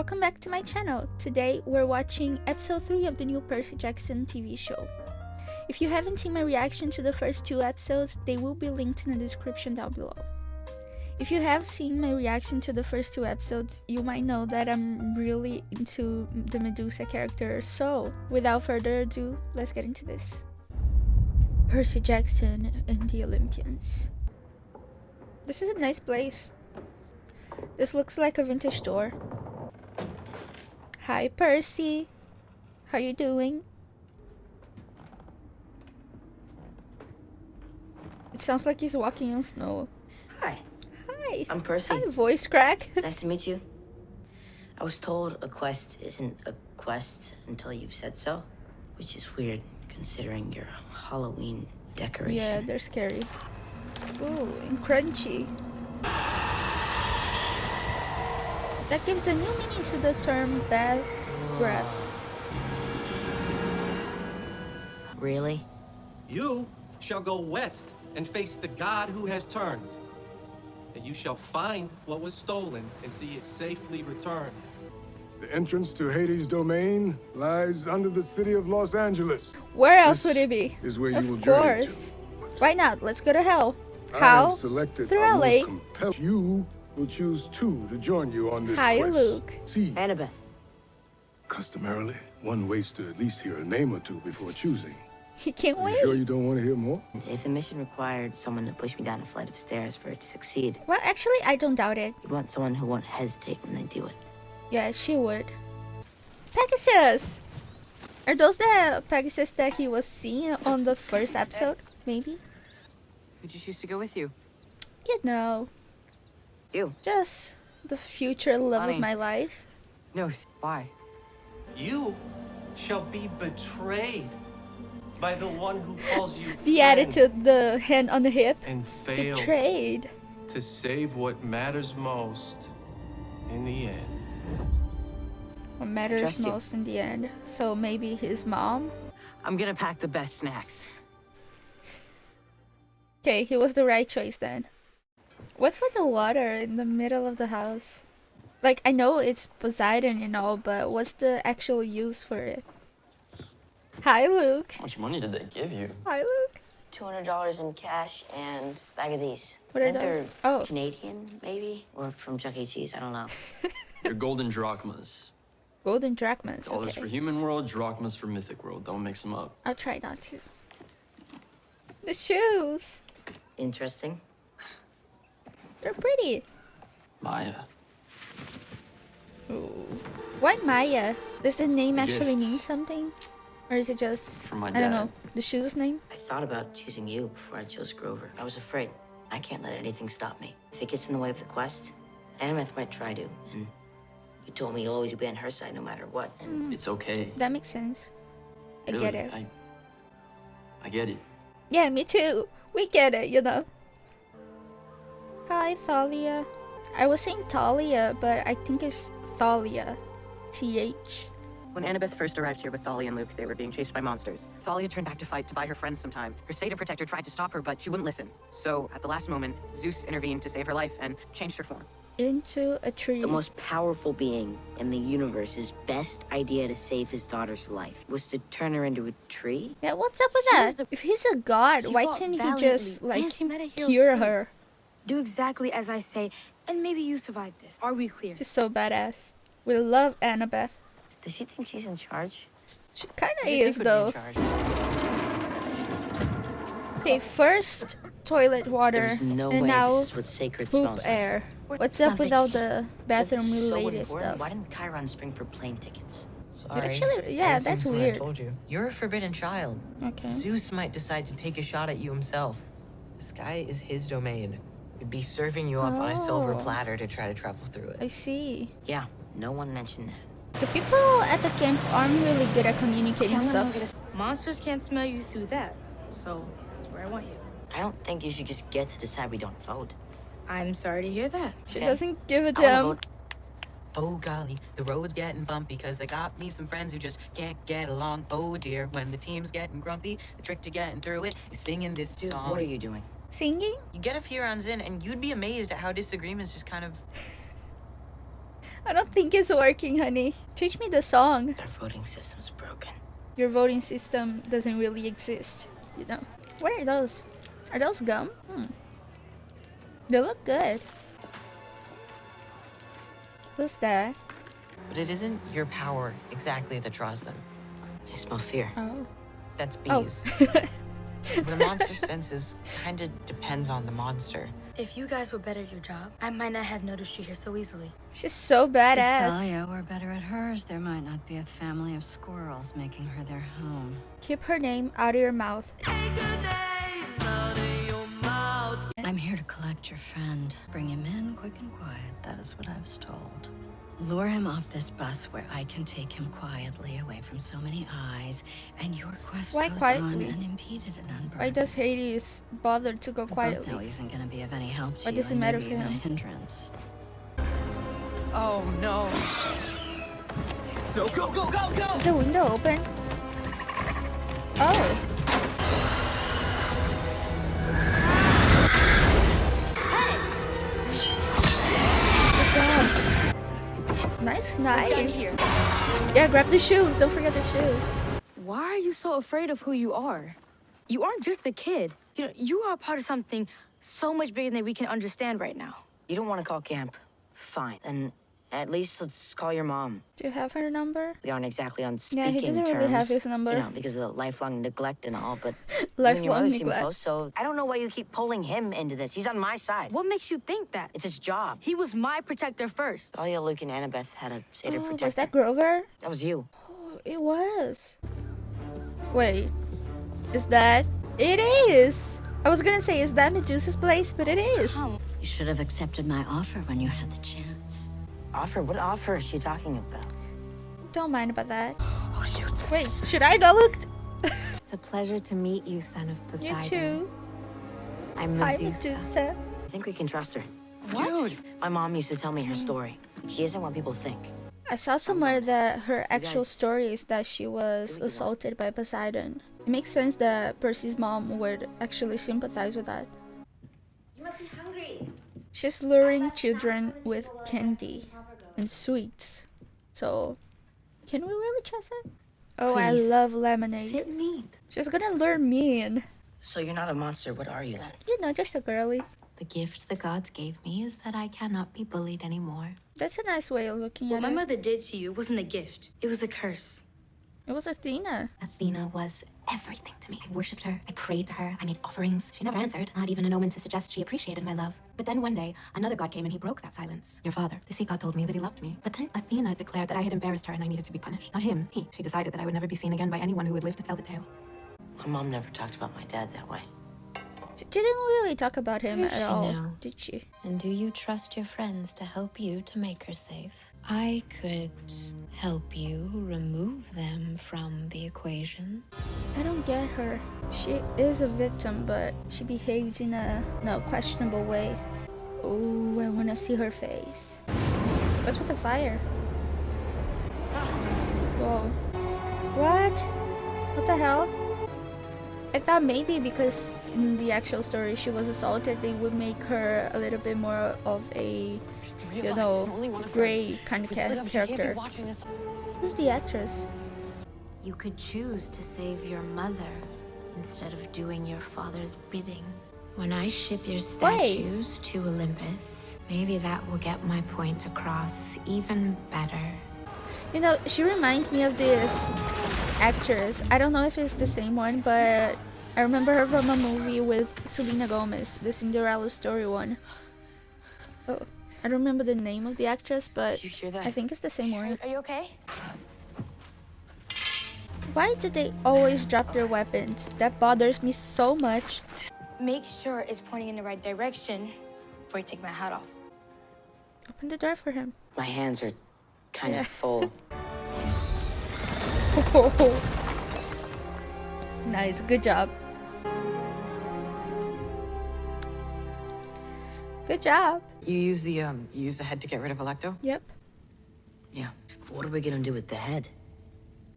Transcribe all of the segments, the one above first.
welcome back to my channel. Today we're watching episode 3 of the new Percy Jackson TV show. If you haven't seen my reaction to the first 2 episodes, they will be linked in the description down below. If you have seen my reaction to the first 2 episodes, you might know that I'm really into the Medusa character, so without further ado, let's get into this. Percy Jackson and the Olympians. This is a nice place. This looks like a vintage store. Hi, Percy. How you doing? It sounds like he's walking on snow. Hi. Hi. I'm Percy. Hi, voice crack. It's nice to meet you. I was told a quest isn't a quest until you've said so, which is weird considering your Halloween decoration. Yeah, they're scary. Ooh, and crunchy. That gives a new meaning to the term bad breath. Really? You shall go west and face the god who has turned. And you shall find what was stolen and see it safely returned. The entrance to Hades' domain lies under the city of Los Angeles. Where else This would it be? is where you will Of journey course. Why not? Let's go to hell. I How? have selected Through our LA. most compelling. You will choose 2 to join you on this Hi, quest. Luke. See, Annabeth. customarily, one waits to at least hear a name or 2 before choosing. He can't You wait. sure you don't want to hear more? If the mission required someone to push me down a flight of stairs for it to succeed, Well, actually, I don't doubt it. you'd want someone who won't hesitate when they do it. Yeah, she would. Pegasus! Are those the Pegasus that he was seeing on the first episode? Maybe? Who'd you choose to go with you? You know, You. just the future love Honey. of my life. No, why? You shall be betrayed by the one who calls you The friend attitude, the hand on the hip. and fail Betrayed. to save what matters most in the end. What matters Trust you. most in the end. So maybe his mom? I'm gonna pack the best snacks. Okay, he was the right choice then. What's with the water in the middle of the house? Like, I know it's Poseidon and all, but what's the actual use for it? Hi, Luke. How much money did they give you? Hi, Luke. $200 in cash and a bag of these. What are I think those? they're Oh. Canadian, maybe? Or from Chuck E. Cheese, I don't know. They're golden drachmas. Golden drachmas. Dollars for Okay. human world, drachmas for mythic world. Don't mix them up. I'll try not to. The shoes. Interesting. They're pretty. Maya. Ooh. Why Maya? Does the name actually Gift. mean something? Or is it just, From my I don't know, dad. the shoes name? I thought about choosing you before I chose Grover. I was afraid. I can't let anything stop me. If it gets in the way of the quest, Annabeth might try to. And you told me you'll always be on her side no matter what. And It's okay. That makes sense. I Really, get it. I get it. Yeah, me too. We get it, you know. Hi, Thalia. I was saying Thalia, but I think it's Thalia. TH. When Annabeth first arrived here with Thalia and Luke, they were being chased by monsters. Thalia turned back to fight to buy her friends some time. Her Satyr protector tried to stop her, but she wouldn't listen. So, at the last moment, Zeus intervened to save her life and changed her form. Into a tree. the most powerful being in the universe's best idea to save his daughter's life was to turn her into a tree? Yeah, what's up with She that? was the- If he's a god, She why fought can't he valiantly. just, like, Yes, you met a hero's cure fate. her? Do exactly as I say, and maybe you survive this. Are we clear? She's so badass. We love Annabeth. Does she think she's in charge? She kinda Who do you is, think would be in though. charge? Okay, first toilet water, There's no and way now this is what sacred poop smells like. air. What's It's up not with all vacation. the That's so bathroom-related important. stuff? Why didn't Chiron spring for plane tickets? But actually, yeah, As that's Zeus might have weird. told you, you're a forbidden child. Okay. Zeus might decide to take a shot at you himself. The sky is his domain. He'd be serving you up on a silver Oh. platter to try to travel through it. I see. Yeah, no one mentioned that. The people at the camp aren't really good at communicating stuff. Monsters can't smell you through that, so that's where I want you. I don't think you should just get to decide we don't vote. I'm sorry to hear that. She Okay. doesn't give a I wanna damn. vote. Oh golly, the road's getting bumpy because I got me some friends who just can't get along. Oh dear, when the team's getting grumpy, the trick to getting through it is singing this Dude, song. what are you doing? Singing? You get a few rounds in and you'd be amazed at how disagreements just kind of I don't think it's working, honey. Teach me the song. Our voting system's broken. Your voting system doesn't really exist, you know. What are those? Are those gum? They look good. Who's that? But it isn't your power exactly that draws them. I smell fear. Oh. That's Oh. bees. But a monster's senses kind of depends on the monster. If you guys were better at your job, I might not have noticed you here so easily. She's so Tell badass. you we're better at hers, there might not be a family of squirrels making her their home. Keep her name out of your mouth. I'm here to collect your friend. Bring him in quick and quiet, that is what I was told. Lure him off this bus where I can take him quietly away from so many eyes, and your quest Why goes quietly? on unimpeded and unburdened. Why does Hades bother to go We both know quietly? he isn't going to be of any help to What you, does it and matter maybe for even a him? hindrance. Oh no. Go, go, go, go, go! Is the window open? Oh. Good job. Nice knife. Yeah, grab the shoes. Don't forget the shoes. Why are you so afraid of who you are? You aren't just a kid. You are a part of something so much bigger than we can understand right now. You don't want to call camp? Fine. Then at least let's call your mom. Do you have her number? We aren't exactly on speaking Yeah, he doesn't really have terms, his number. You know, because of the lifelong neglect and all, but you and your Lifelong mother seem neglect. close, so I don't know why you keep pulling him into this. He's on my side. What makes you think that? It's his job. He was my protector first. Talia, Luke, and Annabeth had a satyr Oh, protector. was that Grover? That was you. Oh, it was. Wait. Is that? It is! I was gonna say, is that Medusa's place? But it is. You should have accepted my offer when you had the chance. Offer? What offer is she talking about? Don't mind about that. Oh, shoot. Wait, should I go look? It's a pleasure to meet you, son of You Poseidon. too. I'm Hi, Medusa. Medusa. I think we can trust her. Dude. My mom used to tell me her story. She isn't what people think. I saw somewhere that her actual guys- story is that she was assaulted by Poseidon. It makes sense that Percy's mom would actually sympathize with that. You must be hungry. She's luring children with candy and sweets. So, can we really trust her? Oh, I Please. love lemonade. Sit and eat. She's gonna lure me in. So you're not a monster. What are you then? You know, just a girly. The gift the gods gave me is that I cannot be bullied anymore. That's a nice way of looking What at my it. mother did to you wasn't a gift. It was a curse. It was Athena. Athena was everything to me. I worshipped her, I prayed to her, I made offerings. She never answered, not even an omen to suggest she appreciated my love. But then one day, another god came and he broke that silence. Your father. The sea god told me that he loved me. But then Athena declared that I had embarrassed her and I needed to be punished. Not him, he. She decided that I would never be seen again by anyone who would live to tell the tale. My mom never talked about my dad that way. She didn't really talk about him Where is at she all, now? did she? And do you trust your friends to help you to make her safe? I could help you remove them from the equation. I don't get her. She is a victim, but she behaves in a questionable way. Oh, I wanna see her face. What's with the fire? Whoa. What? What the hell? I thought maybe because in the actual story she was assaulted, they would make her a little bit more of a, you know, gray kind of character. Who's the actress? You could choose to save your mother instead of doing your father's bidding. When I ship your statues to Olympus, maybe that will get my point across even better. You know, she reminds me of this actress. I don't know if it's the same one, but I remember her from a movie with Selena Gomez, the Cinderella story one. Oh, I don't remember the name of the actress, but Did you hear that? I think it's the same one. Are you okay? Why do they always drop their weapons? That bothers me so much. Make sure it's pointing in the right direction before you take my hat off. Open the door for him. My hands are kind Yeah. of full. Nice, good job. Good job. You use the head to get rid of Electo? Yep. Yeah. But what are we gonna do with the head?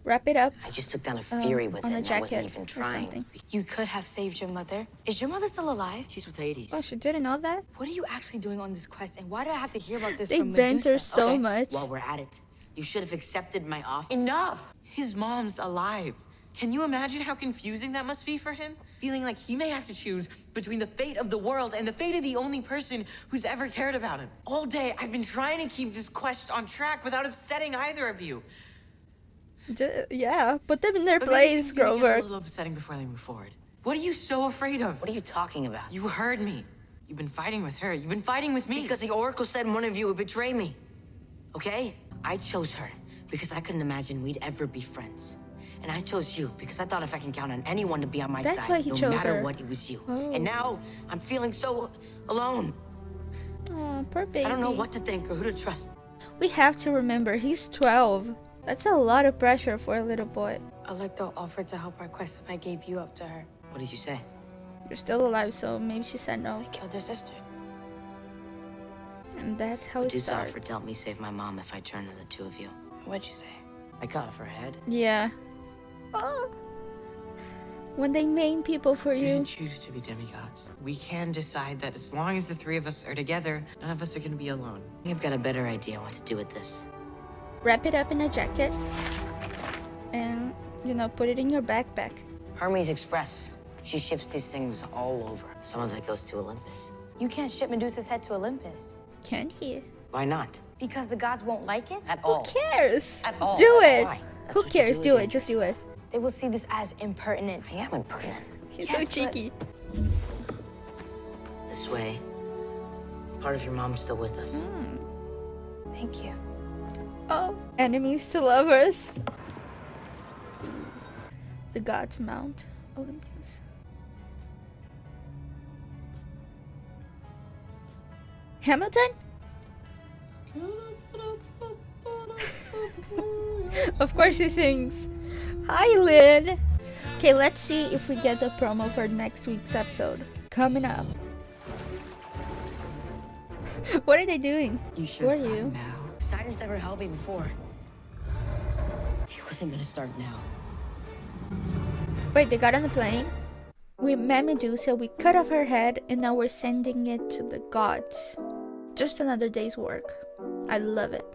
Wrap it up I just took down a fury with on it, a and I wasn't jacket even or trying. something. You could have saved your mother. Is your mother still alive? She's with Hades. Oh, she didn't know that? What are you actually doing on this quest, and why do I have to hear about this They from banter Medusa? so Okay, much. while we're at it, you should have accepted my offer. Enough! His mom's alive. Can you imagine how confusing that must be for him? Feeling like he may have to choose between the fate of the world and the fate of the only person who's ever cared about him. All day, I've been trying to keep this quest on track without upsetting either of you. Yeah, put them in their But maybe place, things need to get Grover. a little upsetting before they move forward. What are you so afraid of? What are you talking about? You heard me. You've been fighting with her. You've been fighting with me. Because the Oracle said one of you would betray me. Okay? I chose her because I couldn't imagine we'd ever be friends. And I chose you because I thought if I can count on anyone to be on my That's side, why he no chose matter her. what, it was you. Oh. And now I'm feeling so alone. Oh, poor baby. I don't know what to think or who to trust. We have to remember, he's 12. That's a lot of pressure for a little boy. Alecto offered to help our quest if I gave you up to her. What did you say? You're still alive, so maybe she said no. I killed her sister. And that's how it Medusa starts. offered to help me save my mom if I turned to the two of you. What'd you say? I cut off her head. Yeah. Oh. When they maim people for You you. didn't choose to be demigods. We can decide that as long as the three of us are together, none of us are gonna be alone. I think I've got a better idea what to do with this. Wrap it up in a jacket. And, you know, put it in your backpack. Hermes Express. She ships these things all over. Some of it goes to Olympus. You can't ship Medusa's head to Olympus. Can he? Why not? Because the gods won't like it? At Who all. cares? At all. Do it. Why? That's Who what you cares? do Do with it. Just do it. They will see this as impertinent. I am impertinent. He's Yes, so but- cheeky. This way, part of your mom's still with us. Thank you. Oh, enemies to lovers. The gods mount Olympians. Hamilton? Of course he sings. Hi, Lynn. Okay, let's see if we get the promo for next week's episode. Coming up. What are they doing? You should Who are run you? now. Poseidon's never helped me before. He wasn't gonna start now. Wait, they got on the plane? We met Medusa, we cut off her head, and now we're sending it to the gods. Just another day's work. I love it.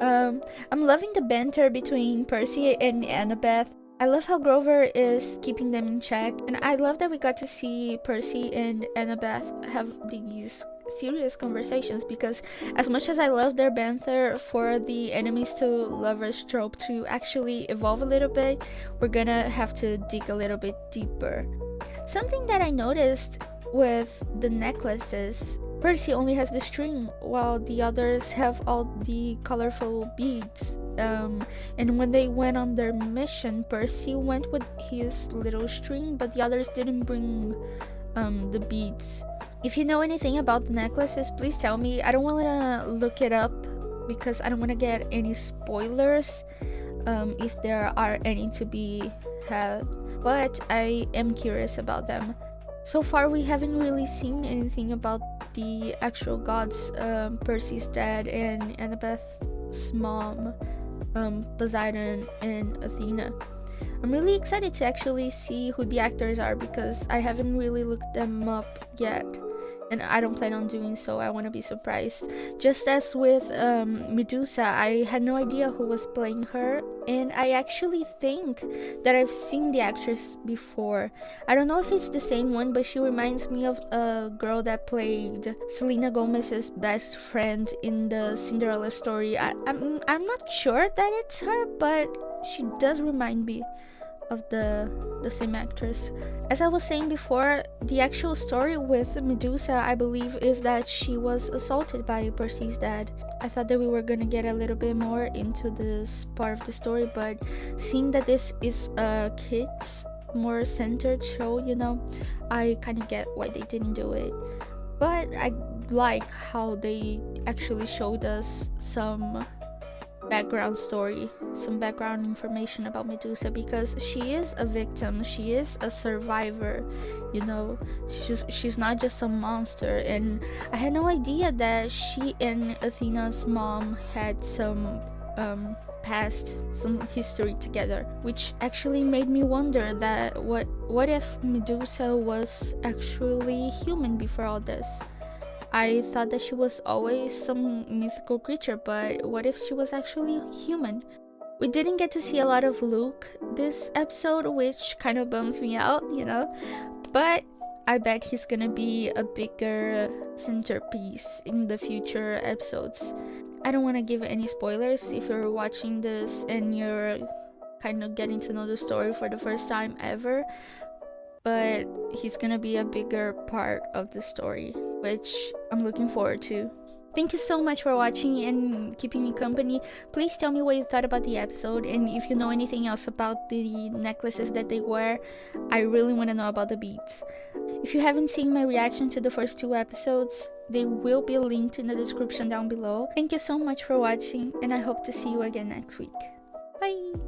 I'm loving the banter between Percy and Annabeth. I love how Grover is keeping them in check, and I love that we got to see Percy and Annabeth have these serious conversations, because as much as I love their banter, for the enemies to lovers trope to actually evolve a little bit, we're gonna have to dig a little bit deeper. Something that I noticed with the necklaces, Percy only has the string while the others have all the colorful beads. And when they went on their mission, Percy went with his little string, but the others didn't bring the beads. If you know anything about the necklaces, please tell me. I don't want to look it up because I don't want to get any spoilers, if there are any to be had, but I am curious about them. So far we haven't really seen anything about the actual gods, Percy's dad and Annabeth's mom, Poseidon and Athena. I'm really excited to actually see who the actors are because I haven't really looked them up yet, and I don't plan on doing so. I want to be surprised. Just as with Medusa, I had no idea who was playing her, and I actually think that I've seen the actress before. I don't know if it's the same one, but she reminds me of a girl that played Selena Gomez's best friend in the Cinderella story. I'm not sure that it's her, but she does remind me of the same actress. As I was saying before, the actual story with Medusa, I believe, is that she was assaulted by Percy's dad. I thought that we were gonna get a little bit more into this part of the story, but seeing that this is a kids more centered show, you know, I kind of get why they didn't do it. But I like how they actually showed us some background story, some background information about Medusa, because she is a victim, she is a survivor, you know, she's not just a monster. And I had no idea that she and Athena's mom had some past, some history together, which actually made me wonder that what if Medusa was actually human before all this? I thought that she was always some mythical creature, but what if she was actually human? We didn't get to see a lot of Luke this episode, which kind of bums me out, but I bet he's gonna be a bigger centerpiece in the future episodes. I don't want to give any spoilers if you're watching this and you're kind of getting to know the story for the first time ever, but he's gonna be a bigger part of the story, which I'm looking forward to. Thank you so much for watching and keeping me company. Please tell me what you thought about the episode, and if you know anything else about the necklaces that they wear. I really want to know about the beads. If you haven't seen my reaction to the first 2 episodes, they will be linked in the description down below. Thank you so much for watching, and I hope to see you again next week. Bye!